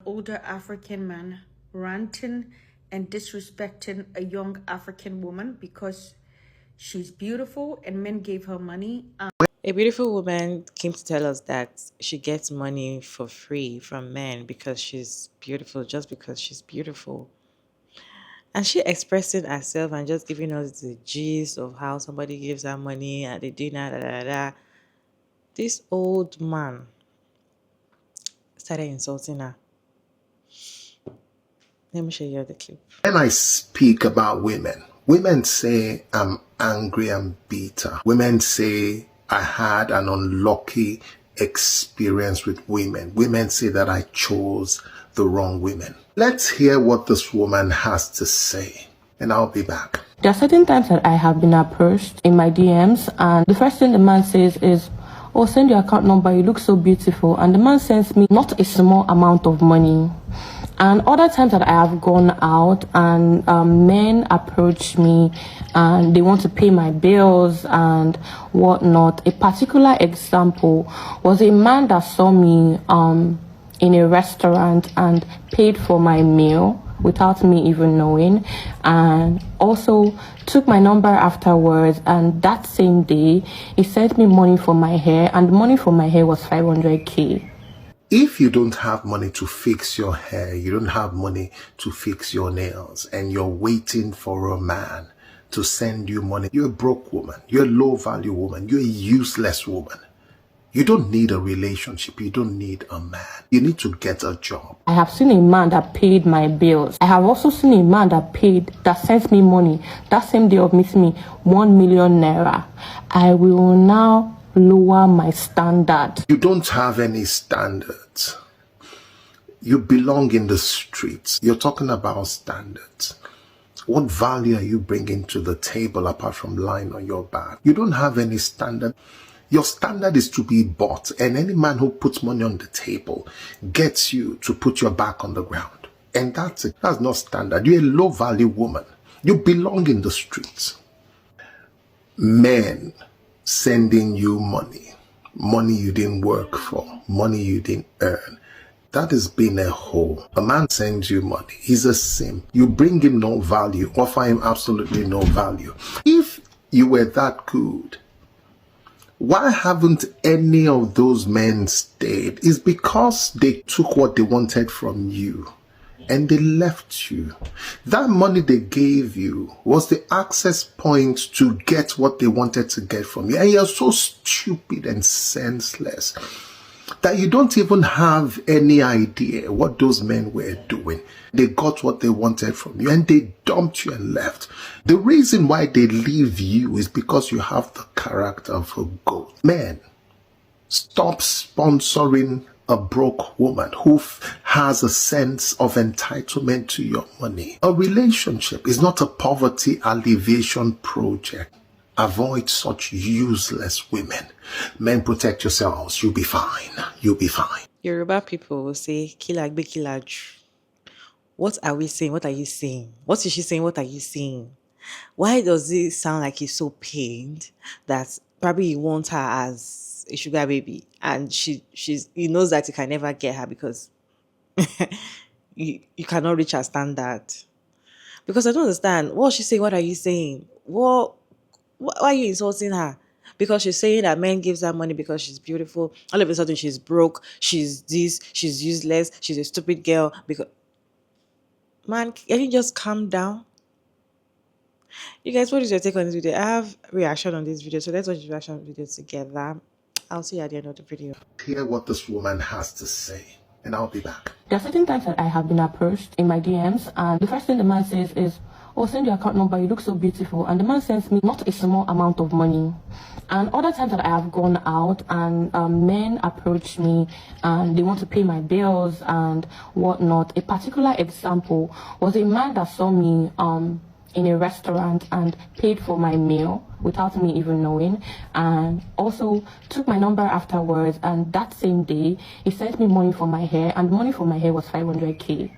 older African man ranting and disrespecting a young African woman because she's beautiful and men gave her money. A beautiful woman came to tell us that she gets money for free from men because she's beautiful, just because she's beautiful. And she expressing herself and just giving us the gist of how somebody gives her money at the dinner, da da da. This old man started insulting her. Let me show you the clip. When I speak about women, women say I'm angry and bitter. Women say I had an unlucky experience with women. Women say that I chose the wrong women. Let's hear what this woman has to say, and I'll be back. There are certain times that I have been approached in my DMs, and the first thing the man says is, "Oh, send your account number, you look so beautiful." And the man sends me not a small amount of money. And other times that I have gone out and men approach me and they want to pay my bills and whatnot. A particular example was a man that saw me in a restaurant and paid for my meal without me even knowing, and also took my number afterwards, and that same day he sent me money for my hair, and the money for my hair was 500k. If you don't have money to fix your hair, you don't have money to fix your nails, and you're waiting for a man to send you money, you're a broke woman, you're a low value woman, you're a useless woman. You don't need a relationship. You don't need a man. You need to get a job. I have seen a man that paid my bills. I have also seen a man that sent me money that same day of meeting me, 1 million naira. I will now lower my standard. You don't have any standards. You belong in the streets. You're talking about standards. What value are you bringing to the table apart from lying on your back? You don't have any standard. Your standard is to be bought, and any man who puts money on the table gets you to put your back on the ground. And that's it. That's not standard. You're a low value woman. You belong in the streets. Men sending you money, money you didn't work for, money you didn't earn. That is being a hoe. A man sends you money. He's a simp. You bring him no value, offer him absolutely no value. If you were that good, why haven't any of those men stayed? It's because they took what they wanted from you and they left you. That money they gave you was the access point to get what they wanted to get from you. And you're so stupid and senseless that you don't even have any idea what those men were doing. They got what they wanted from you and they dumped you and left. The reason why they leave you is because you have the character of a goat. Men, stop sponsoring a broke woman who has a sense of entitlement to your money. A relationship is not a poverty alleviation project. Avoid such useless women. Men, protect yourselves. You'll be fine. You'll be fine. Yoruba people will say, "Kilagbe kilaju." What are we saying? What are you saying? What is she saying? What are you saying? Why does it sound like he's so pained that probably he wants her as a sugar baby, and he knows that he can never get her because you cannot reach her standard? Because I don't understand. What is she saying? What are you saying? Why are you insulting her? Because she's saying that men gives her money because she's beautiful. All of a sudden she's broke. She's this. She's useless. She's a stupid girl. Because, man, can you just calm down? You guys, what is your take on this video? I have reaction on this video, so let's watch the reaction video together. I'll see you at the end of the video. Hear what this woman has to say, and I'll be back. There are certain times that I have been approached in my DMs, and the first thing the man says is, "Oh, send your account number, you look so beautiful." And the man sends me not a small amount of money. And other times that I have gone out and men approach me and they want to pay my bills and whatnot. A particular example was a man that saw me in a restaurant and paid for my meal without me even knowing, and also took my number afterwards, and that same day he sent me money for my hair, and the money for my hair was 500k.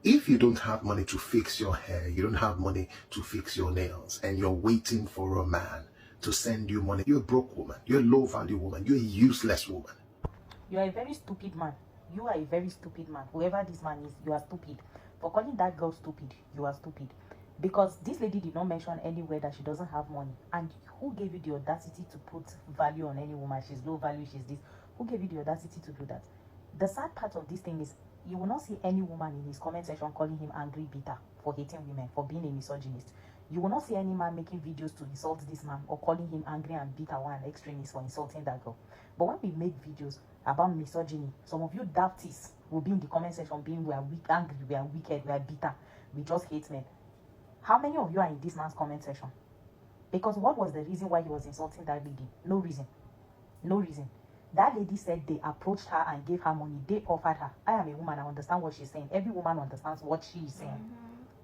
If you don't have money to fix your hair, you don't have money to fix your nails, and you're waiting for a man to send you money, you're a broke woman, you're a low value woman, you're a useless woman. You're a very stupid man. You are a very stupid man. Whoever this man is, you are stupid. For calling that girl stupid, you are stupid. Because this lady did not mention anywhere that she doesn't have money. And who gave you the audacity to put value on any woman? She's low value, she's this. Who gave you the audacity to do that? The sad part of this thing is you will not see any woman in his comment section calling him angry, bitter, for hating women, for being a misogynist. You will not see any man making videos to insult this man or calling him angry and bitter or an extremist for insulting that girl. But when we make videos about misogyny, some of you dafties will be in the comment section being, we are weak, angry, we are wicked, we are bitter, we just hate men. How many of you are in this man's comment section? Because what was the reason why he was insulting that lady? No reason. No reason. That lady said they approached her and gave her money. They offered her. I am a woman. I understand what she's saying. Every woman understands what she is saying.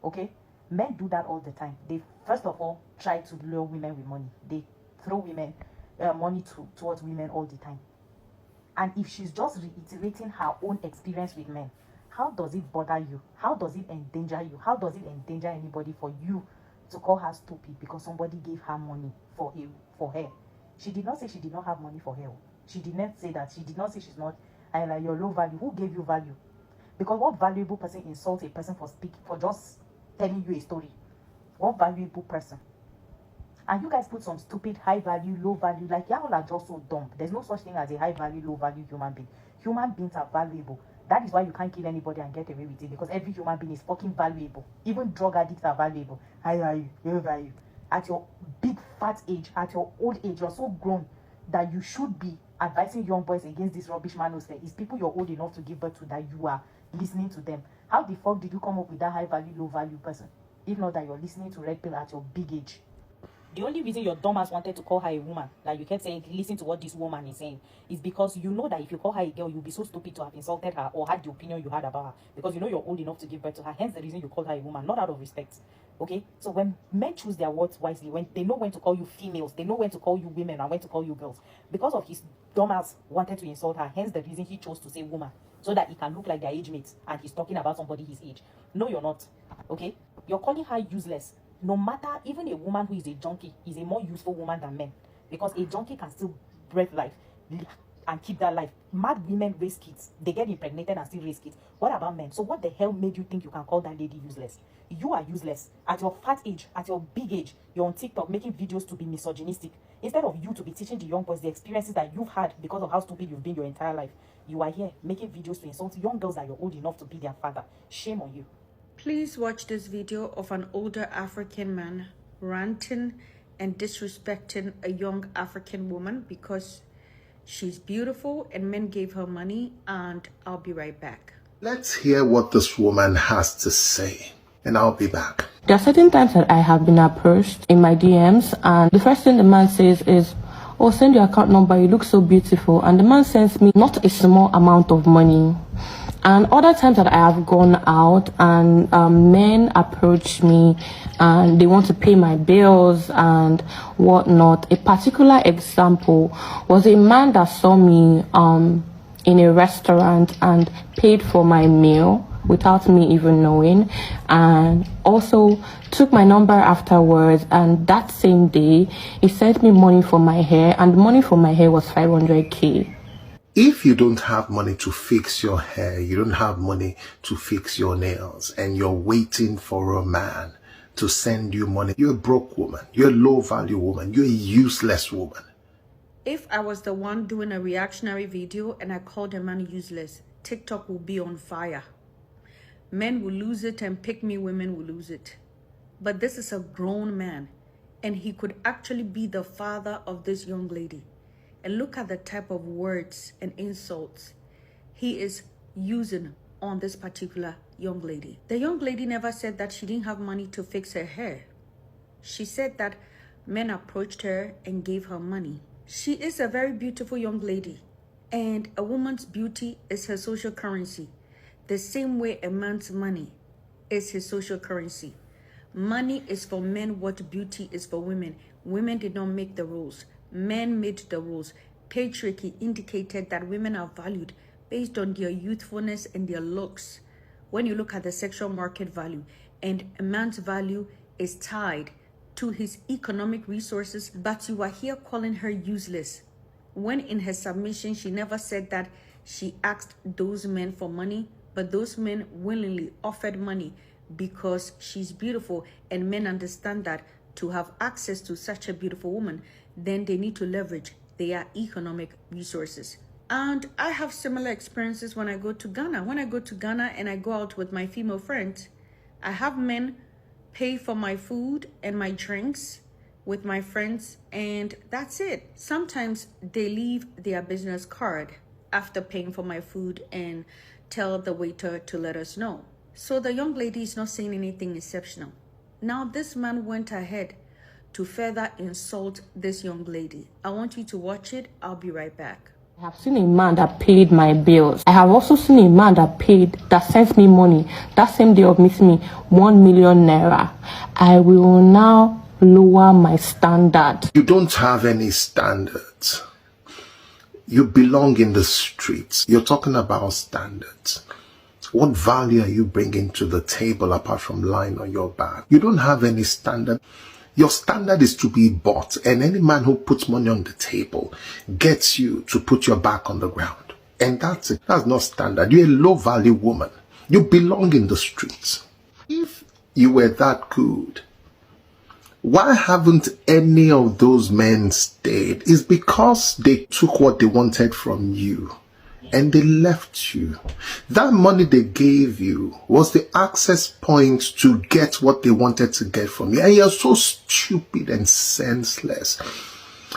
Okay? Men do that all the time. They, first of all, try to lure women with money. They throw women money towards women all the time. And if she's just reiterating her own experience with men, how does it bother you? How does it endanger you? How does it endanger anybody for you to call her stupid because somebody gave her money for her? She did not say she did not have money for her. She did not say that. She did not say she's not, and like, you're low value. Who gave you value? Because what valuable person insults a person for speaking, for just telling you a story? What valuable person? And you guys put some stupid high value, low value. Like, y'all are just so dumb. There's no such thing as a high value, low value human being. Human beings are valuable. That is why you can't kill anybody and get away with it, because every human being is fucking valuable. Even drug addicts are valuable. High value, low value. At your big fat age, at your old age, you're so grown that you should be advising young boys against this rubbish manosphere. It's people you're old enough to give birth to that you are listening to them. How the fuck did you come up with that high value, low value person? If not that you're listening to Red Pill at your big age. The only reason your dumbass wanted to call her a woman, like you kept saying, listen to what this woman is saying, is because you know that if you call her a girl, you'll be so stupid to have insulted her or had the opinion you had about her. Because you know you're old enough to give birth to her. Hence the reason you call her a woman, not out of respect. Okay? So when men choose their words wisely, when they know when to call you females, they know when to call you women and when to call you girls. Because of his dumbass wanted to insult her, hence the reason he chose to say woman, so that he can look like their age mates and he's talking about somebody his age. No, you're not. Okay? You're calling her useless. No matter, even a woman who is a junkie is a more useful woman than men, because a junkie can still breathe life and keep that life. Mad women raise kids. They get impregnated and still raise kids. What about men? So what the hell made you think you can call that lady useless? You are useless. At your fat age, at your big age, you're on TikTok making videos to be misogynistic. Instead of you to be teaching the young boys the experiences that you've had because of how stupid you've been your entire life, you are here making videos to insult young girls that you're old enough to be their father. Shame on you. Please watch this video of an older African man ranting and disrespecting a young African woman because she's beautiful and men gave her money, and I'll be right back. Let's hear what this woman has to say, and I'll be back. There are certain times that I have been approached in my DMs, and the first thing the man says is, oh, send your account number, you look so beautiful. And the man sends me not a small amount of money. And other times that I have gone out and men approach me and they want to pay my bills and whatnot. A particular example was a man that saw me in a restaurant and paid for my meal without me even knowing, and also took my number afterwards, and that same day he sent me money for my hair, and the money for my hair was 500k. If you don't have money to fix your hair, you don't have money to fix your nails, and you're waiting for a man to send you money, you're a broke woman, you're a low value woman, you're a useless woman. If I was the one doing a reactionary video and I called a man useless, TikTok will be on fire. Men will lose it and pick me women will lose it. But this is a grown man, and he could actually be the father of this young lady. And look at the type of words and insults he is using on this particular young lady. The young lady never said that she didn't have money to fix her hair. She said that men approached her and gave her money. She is a very beautiful young lady, and a woman's beauty is her social currency. The same way a man's money is his social currency. Money is for men what beauty is for women. Women did not make the rules. Men made the rules. Patriarchy indicated that women are valued based on their youthfulness and their looks. When you look at the sexual market value, and a man's value is tied to his economic resources, but you are here calling her useless, when in her submission she never said that she asked those men for money, but those men willingly offered money because she's beautiful, and men understand that to have access to such a beautiful woman, then they need to leverage their economic resources. And I have similar experiences when I go to Ghana. When I go to Ghana and I go out with my female friends, I have men pay for my food and my drinks with my friends, and that's it. Sometimes they leave their business card after paying for my food and tell the waiter to let us know. So the young lady is not saying anything exceptional. Now this man went ahead to further insult this young lady. I want you to watch it. I'll be right back. I have seen a man that paid my bills. I have also seen a man that sent me money that same day of meeting me 1 million naira. I will now lower my standard. You don't have any standards. You belong in the streets. You're talking about standards. What value are you bringing to the table apart from lying on your back? You don't have any standard. Your standard is to be bought, and any man who puts money on the table gets you to put your back on the ground. And that's it. That's not standard. You're a low-value woman. You belong in the streets. If you were that good, why haven't any of those men stayed? It's because they took what they wanted from you and they left you. That money they gave you was the access point to get what they wanted to get from you. And you're so stupid and senseless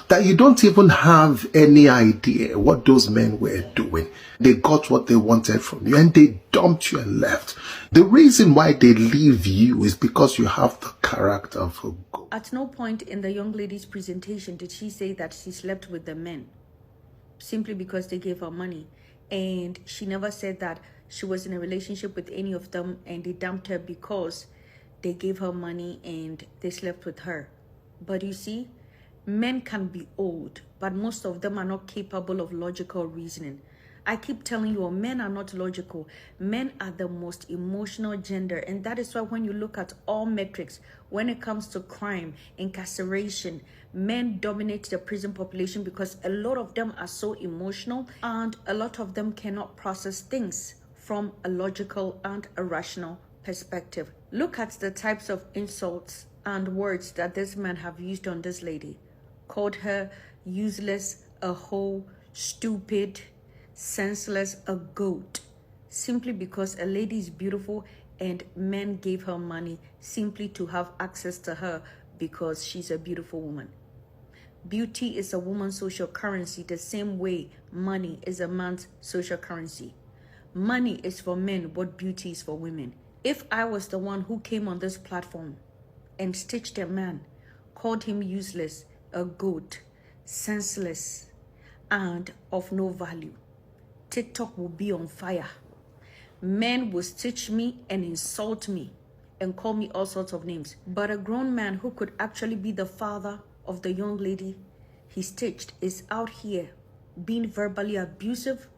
that you don't even have any idea what those men were doing. They got what they wanted from you and they dumped you and left. The reason why they leave you is because you have the character of a goat. At no point in the young lady's presentation did she say that she slept with the men simply because they gave her money. And she never said that she was in a relationship with any of them and they dumped her because they gave her money and they slept with her. But you see, men can be old, but most of them are not capable of logical reasoning. I keep telling you, men are not logical. Men are the most emotional gender. And that is why when you look at all metrics, when it comes to crime, incarceration, men dominate the prison population because a lot of them are so emotional and a lot of them cannot process things from a logical and a rational perspective. Look at the types of insults and words that this man have used on this lady. Called her useless, a hoe, stupid, senseless, a goat, simply because a lady is beautiful and men gave her money simply to have access to her because she's a beautiful woman. Beauty is a woman's social currency the same way money is a man's social currency. Money is for men what beauty is for women. If I was the one who came on this platform and stitched a man, called him useless, a goat, senseless, and of no value, TikTok will be on fire. Men will stitch me and insult me and call me all sorts of names. But a grown man who could actually be the father of the young lady he stitched is out here being verbally abusive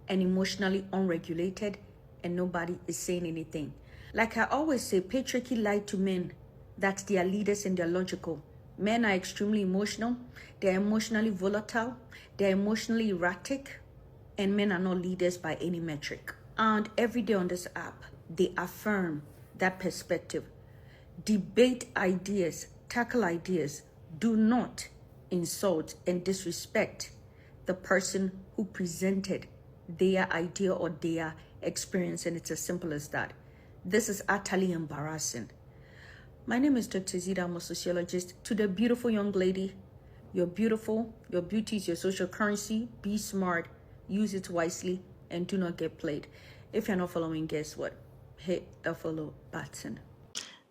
and emotionally unregulated, and nobody is saying anything. Like I always say, patriarchy lied to men that they are leaders and they're logical. Men are extremely emotional, they're emotionally volatile, they're emotionally erratic, and men are not leaders by any metric. And every day on this app, they affirm that perspective. Debate ideas, tackle ideas. Do not insult and disrespect the person who presented their idea or their experience, and it's as simple as that. This is utterly embarrassing. My name is Dr. Zida. I'm a sociologist. To the beautiful young lady, you're beautiful. Your beauty is your social currency. Be smart. Use it wisely and do not get played. If you're not following, guess what? Hit the follow button.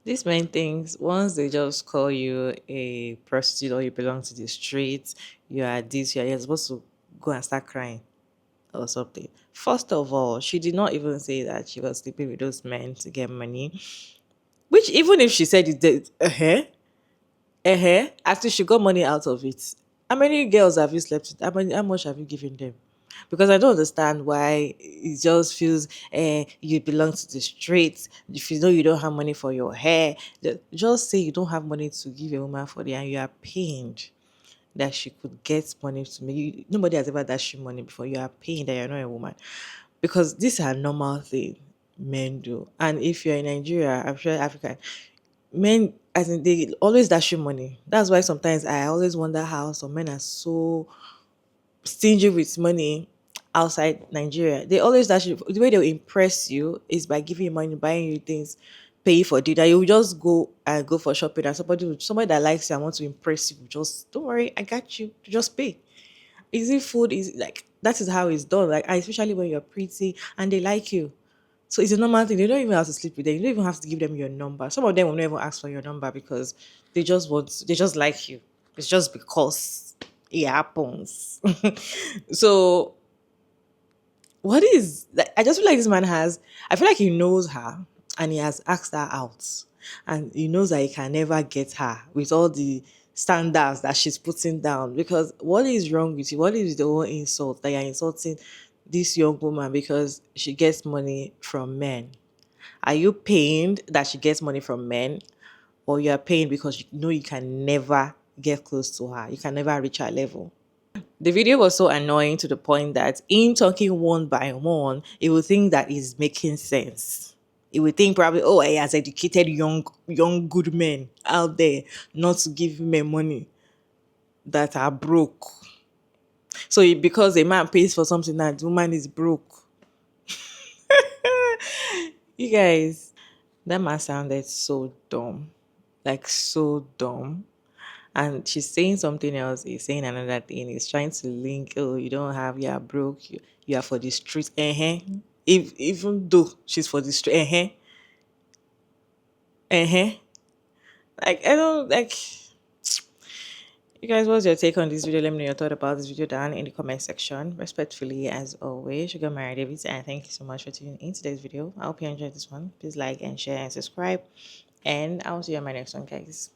These main things, once they just call you a prostitute or you belong to the streets, you are this, you're supposed to go and start crying or something. First of all, she did not even say that she was sleeping with those men to get money. Which, even if she said it, after she got money out of it, how many girls have you slept with? How much have you given them? Because I don't understand why it just feels you belong to the streets. If you know you don't have money for your hair, just say you don't have money to give a woman for the and you are pained. that she could get money to me. Nobody has ever dashed you money before. You are paying that you're not a woman. Because these are normal thing men do. And if you're in Nigeria, I'm sure Africa, men, as in, they always dash you money. That's why sometimes I always wonder how some men are so stingy with money outside Nigeria. They always dash you. The way they'll impress you is by giving you money, buying you things, pay you for dinner. You will just go and go for shopping, and somebody that likes you and wants to impress you, just don't worry, I got you. Just pay. Easy food is like that is how it's done. Like especially when you're pretty and they like you. So it's a normal thing. They don't even have to sleep with them. You don't even have to give them your number. Some of them will never ask for your number because they just like you. It's just because it happens. So what is like, I just feel like this man has, I feel like he knows her and he has asked her out. And he knows that he can never get her with all the standards that she's putting down. Because what is wrong with you? What is the whole insult that you're insulting this young woman because she gets money from men? Are you pained that she gets money from men? Or you are pained because you know you can never get close to her? You can never reach her level? The video was so annoying to the point that in talking one by one, it would think that is making sense. It would think probably, oh, he has educated young good men out there not to give men money that are broke. So because a man pays for something that the woman is broke. You guys, that man sounded so dumb. Like so dumb. And she's saying something else, he's saying another thing, he's trying to link, oh, you don't have, you are broke, you are for the street. If even though she's for the street, like I don't like. You guys, what's your take on this video? Let me know your thought about this video down in the comment section. Respectfully, as always, Sugar Mary Davis, and thank you so much for tuning in today's video. I hope you enjoyed this one. Please like and share and subscribe, and I'll see you on my next one, guys.